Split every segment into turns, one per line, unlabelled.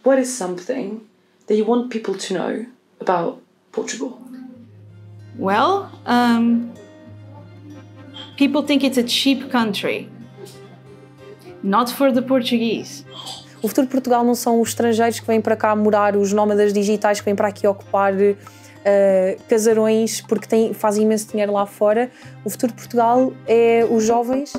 what is something that you want people to know about Portugal?
Well, people think it's a cheap country. Not for the Portuguese.
O futuro de Portugal não são os estrangeiros que vêm para cá morar, os nómadas digitais que vêm para aqui ocupar casarões porque fazem imenso dinheiro lá fora. O futuro de Portugal é os jovens.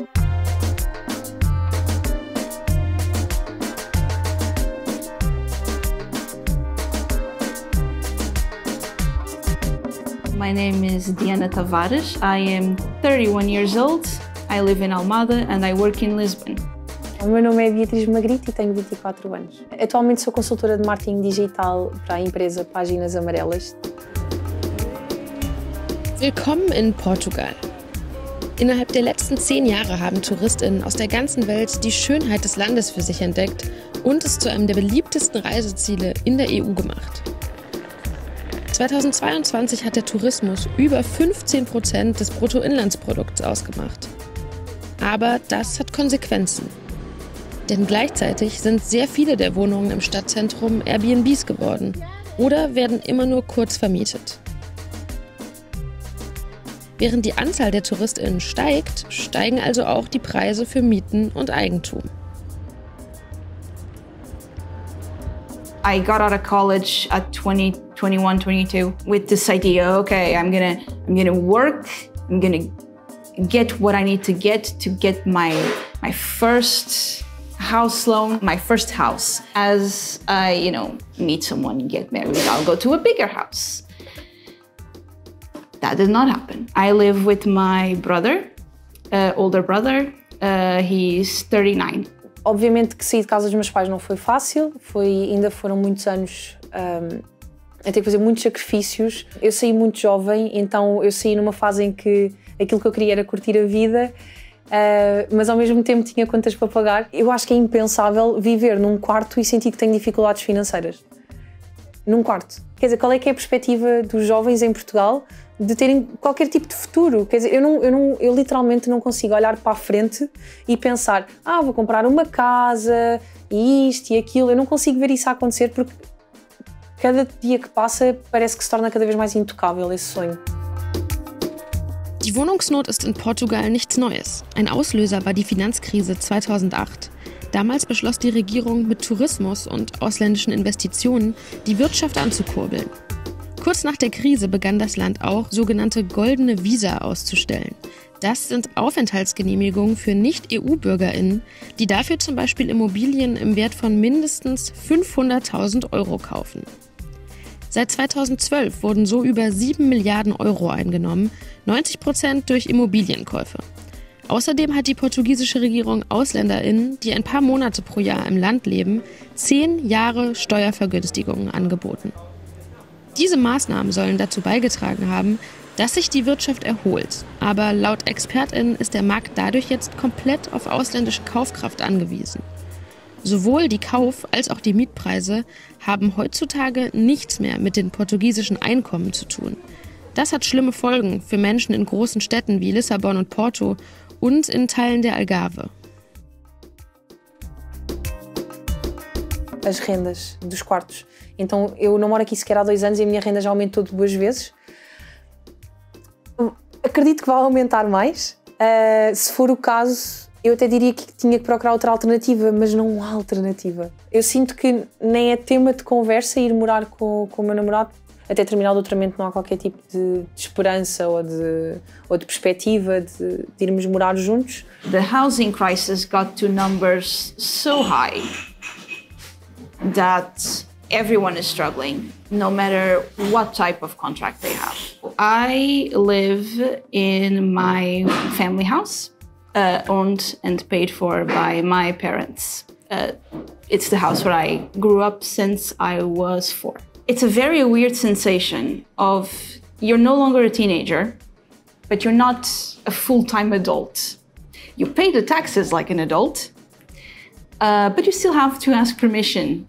My name is Diana Tavares. I am 31 years old. I live in Almada and I work in Lisbon.
O meu nome é Beatriz Magrito e tenho 24 anos. Atualmente sou consultora de marketing digital para a empresa Páginas Amarelas.
Willkommen in Portugal. Innerhalb der letzten 10 Jahre haben TouristInnen aus der ganzen Welt die Schönheit des Landes für sich entdeckt und es zu einem der beliebtesten Reiseziele in der EU gemacht. 2022 hat der Tourismus über 15% des Bruttoinlandsprodukts ausgemacht. Aber das hat Konsequenzen. Denn gleichzeitig sind sehr viele der Wohnungen im Stadtzentrum Airbnbs geworden oder werden immer nur kurz vermietet. Während die Anzahl der TouristInnen steigt, steigen also auch die Preise für Mieten und Eigentum.
I got out of college at 20, 21, 22 with this idea, okay, I'm gonna work, I'm gonna get what I need to get my first house loan, my first house. As I, meet someone and get married, I'll go to a bigger house. That did not happen. I live with my brother, older brother. He's 39.
Obviamente que sair de casa dos meus pais não foi fácil, ainda foram muitos anos a ter que fazer muitos sacrifícios. Eu saí muito jovem, então eu saí numa fase em que aquilo que eu queria era curtir a vida, mas ao mesmo tempo tinha contas para pagar. Eu acho que é impensável viver num quarto e sentir que tenho dificuldades financeiras. Num quarto. Quer dizer, qual é que é a perspectiva dos jovens em Portugal de terem qualquer tipo de futuro? Quer dizer, eu literalmente não consigo olhar para a frente e pensar, vou comprar uma casa, e isto e aquilo. Eu não consigo ver isso a acontecer porque cada dia que passa parece que se torna cada vez mais intocável esse sonho.
Die Wohnungsnot ist in Portugal nichts Neues. Ein Auslöser war die Finanzkrise 2008. Damals beschloss die Regierung, mit Tourismus und ausländischen Investitionen die Wirtschaft anzukurbeln. Kurz nach der Krise begann das Land auch, sogenannte goldene Visa auszustellen. Das sind Aufenthaltsgenehmigungen für Nicht-EU-BürgerInnen, die dafür zum Beispiel Immobilien im Wert von mindestens 500.000 Euro kaufen. Seit 2012 wurden so über 7 Milliarden Euro eingenommen, 90% durch Immobilienkäufe. Außerdem hat die portugiesische Regierung AusländerInnen, die ein paar Monate pro Jahr im Land leben, 10 Jahre Steuervergünstigungen angeboten. Diese Maßnahmen sollen dazu beigetragen haben, dass sich die Wirtschaft erholt. Aber laut ExpertInnen ist der Markt dadurch jetzt komplett auf ausländische Kaufkraft angewiesen. Sowohl die Kauf- als auch die Mietpreise haben heutzutage nichts mehr mit den portugiesischen Einkommen zu tun. Das hat schlimme Folgen für Menschen in großen Städten wie Lissabon und Porto und in Teilen der Algarve.
As rendas dos quartos. Então eu não moro aqui sequer há 2 anos e a minha renda já aumentou 2 vezes. Acredito que vai aumentar mais. Se for o caso, eu até diria que tinha que procurar outra alternativa, mas não há alternativa. Eu sinto que nem é tema de conversa ir morar com o meu namorado. Até terminar o doutoramento não há qualquer tipo de esperança ou de perspectiva de irmos morar juntos.
The housing crisis got to numbers so high that everyone is struggling, no matter what type of contract they have. I live in my family house, owned and paid for by my parents. It's the house where I grew up since I was 4. It's a very weird sensation of you're no longer a teenager, but you're not a full-time adult. You pay the taxes like an adult, but you still have to ask permission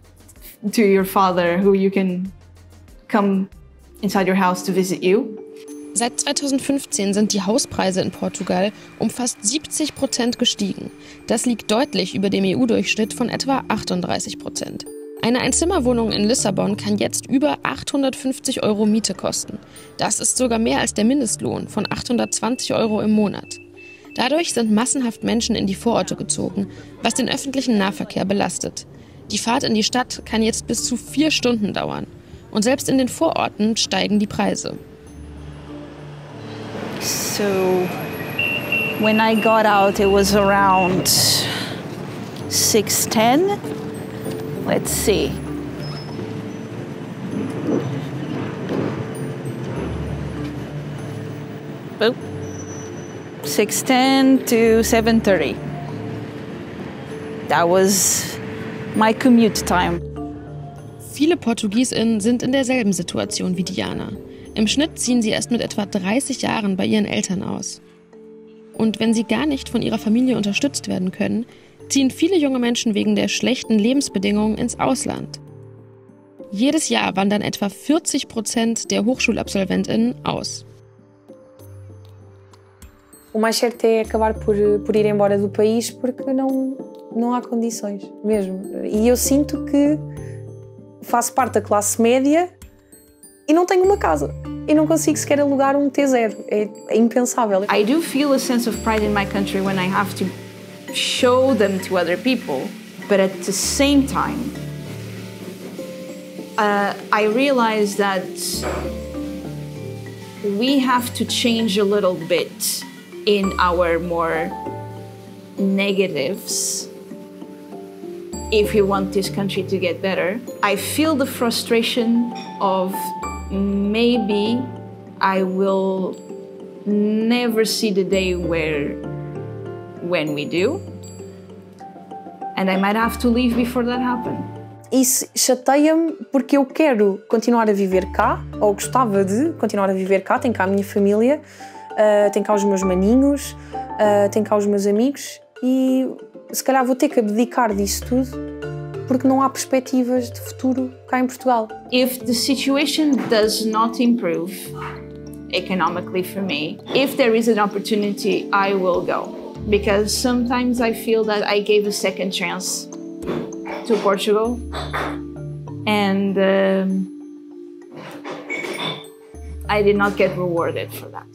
to your father, who you can come inside your house to visit you.
Seit 2015 sind die Hauspreise in Portugal um fast 70% gestiegen. Das liegt deutlich über dem EU-Durchschnitt von etwa 38%. Eine Einzimmerwohnung in Lissabon kann jetzt über 850 € Miete kosten. Das ist sogar mehr als der Mindestlohn von 820 € im Monat. Dadurch sind massenhaft Menschen in die Vororte gezogen, was den öffentlichen Nahverkehr belastet. Die Fahrt in die Stadt kann jetzt bis zu 4 Stunden dauern. Und selbst in den Vororten steigen die Preise.
So, when I got out, it was around 6:10. Let's see. Oh. 6:10 to 7:30. That was my commute time.
Viele PortugiesInnen sind in derselben Situation wie Diana. Im Schnitt ziehen sie erst mit etwa 30 Jahren bei ihren Eltern aus. Und wenn sie gar nicht von ihrer Familie unterstützt werden können, ziehen viele junge Menschen wegen der schlechten Lebensbedingungen ins Ausland. Jedes Jahr wandern etwa 40% der HochschulabsolventInnen aus.
O mais certo é acabar por ir embora do país porque não há condições mesmo. E eu sinto que faço parte da classe média e não tenho uma casa. E não consigo sequer alugar um T0. É impensável.
I do feel a sense of pride in my country when I have to show them to other people, but at the same time, I realize that we have to change a little bit in our more negatives if we want this country to get better. I feel the frustration of maybe I will never see the day when we do, and I might have to leave before that happens.
Isso chateia-me porque eu quero continuar a viver cá, ou gostava de continuar a viver cá, tenho cá a minha família, tenho cá os meus maninhos, tenho cá os meus amigos e se calhar vou ter que abdicar disso tudo porque não há perspectivas de futuro cá em Portugal.
If the situation does not improve economically for me, if there is an opportunity, I will go. Because sometimes I feel that I gave a second chance to Portugal and I did not get rewarded for that.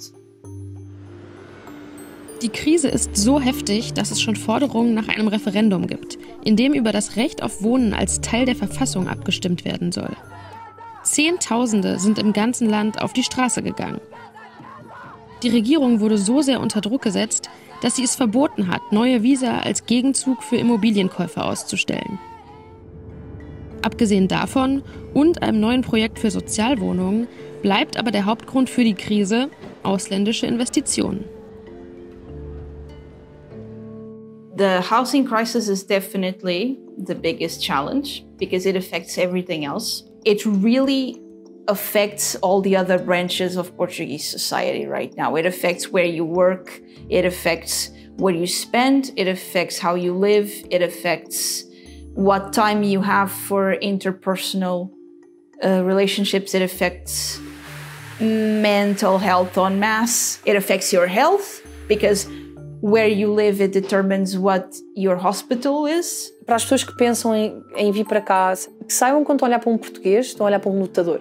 Die Krise ist so heftig, dass es schon Forderungen nach einem Referendum gibt, in dem über das Recht auf Wohnen als Teil der Verfassung abgestimmt werden soll. Zehntausende sind im ganzen Land auf die Straße gegangen. Die Regierung wurde so sehr unter Druck gesetzt, dass sie es verboten hat, neue Visa als Gegenzug für Immobilienkäufe auszustellen. Abgesehen davon und einem neuen Projekt für Sozialwohnungen bleibt aber der Hauptgrund für die Krise ausländische Investitionen.
The housing crisis is definitely the biggest challenge because it affects everything else. It really affects all the other branches of Portuguese society right now. It affects where you work, it affects what you spend, it affects how you live, it affects what time you have for interpersonal relationships, it affects mental health en masse, it affects your health because where you live, it determines what your hospital is.
Para as pessoas que pensam em vir para cá, que saibam quando estão a olhar para um português, estão a olhar para um lutador.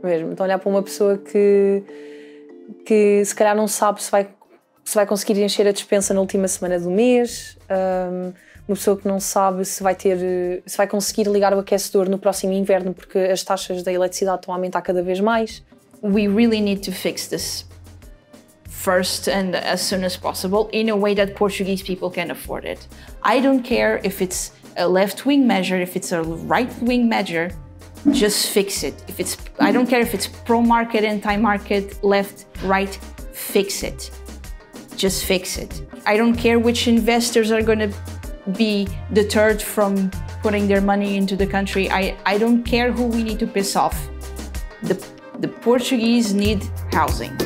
Mesmo, estão a olhar para uma pessoa que se calhar não sabe se vai conseguir encher a despensa na última semana do mês, uma pessoa que não sabe se vai conseguir ligar o aquecedor no próximo inverno porque as taxas da eletricidade estão a aumentar cada vez mais.
We really need to fix this first and as soon as possible in a way that Portuguese people can afford it. I don't care if it's a left-wing measure, if it's a right-wing measure, just fix it. I don't care if it's pro-market, anti-market, left, right, fix it. Just fix it. I don't care which investors are going to be deterred from putting their money into the country. I don't care who we need to piss off. The Portuguese need housing.